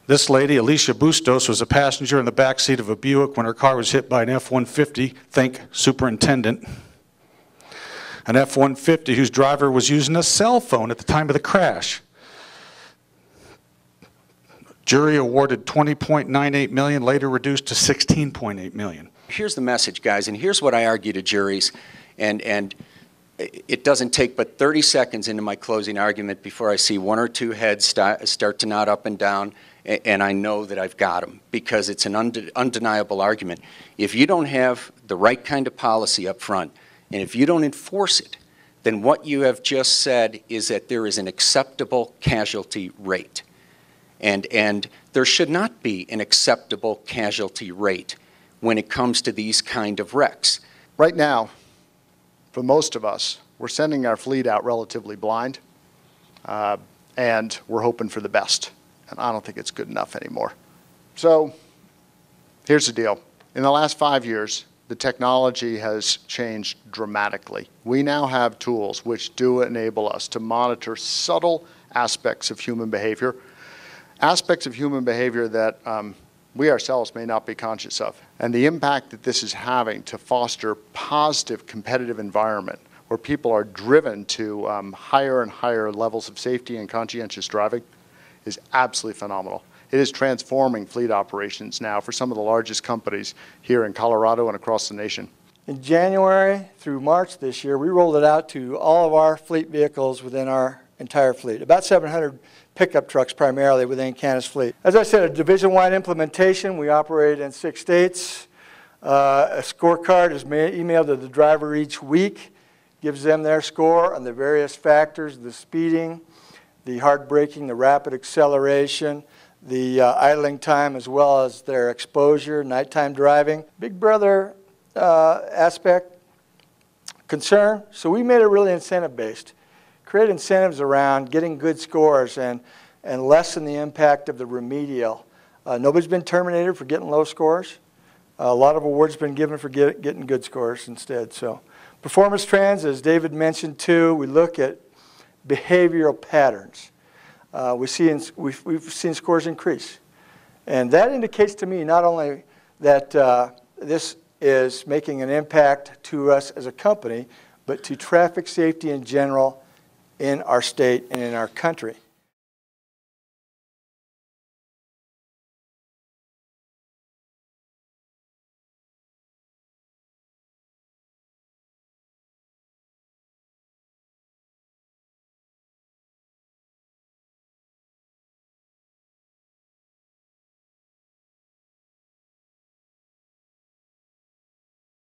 This lady, Alicia Bustos, was a passenger in the back seat of a Buick when her car was hit by an F-150, think superintendent. An F-150 whose driver was using a cell phone at the time of the crash. Jury awarded $20.98 million, later reduced to $16.8 million. Here's the message, guys, and here's what I argue to juries, and it doesn't take but 30 seconds into my closing argument before I see one or two heads start to nod up and down, and I know that I've got them, because it's an undeniable argument. If you don't have the right kind of policy up front, and if you don't enforce it, then what you have just said is that there is an acceptable casualty rate. And there should not be an acceptable casualty rate when it comes to these kind of wrecks. Right now, for most of us, we're sending our fleet out relatively blind, and we're hoping for the best. And I don't think it's good enough anymore. So here's the deal. In the last 5 years, the technology has changed dramatically. We now have tools which do enable us to monitor subtle aspects of human behavior, that we ourselves may not be conscious of. And the impact that this is having to foster positive competitive environment where people are driven to higher and higher levels of safety and conscientious driving is absolutely phenomenal. It is transforming fleet operations now for some of the largest companies here in Colorado and across the nation. In January through March this year, we rolled it out to all of our fleet vehicles within our entire fleet, about 700 pickup trucks primarily within Canada's fleet. As I said, a division-wide implementation. We operate in 6 states. A scorecard is emailed to the driver each week, gives them their score on the various factors, the speeding, the hard braking, the rapid acceleration, the idling time, as well as their exposure, nighttime driving. Big brother aspect, concern. So we made it really incentive-based. Create incentives around getting good scores and lessen the impact of the remedial. Nobody's been terminated for getting low scores. A lot of awards have been given for getting good scores instead. So performance trends, as David mentioned too, we look at behavioral patterns. We've seen scores increase. And that indicates to me not only that this is making an impact to us as a company, but to traffic safety in general in our state and in our country.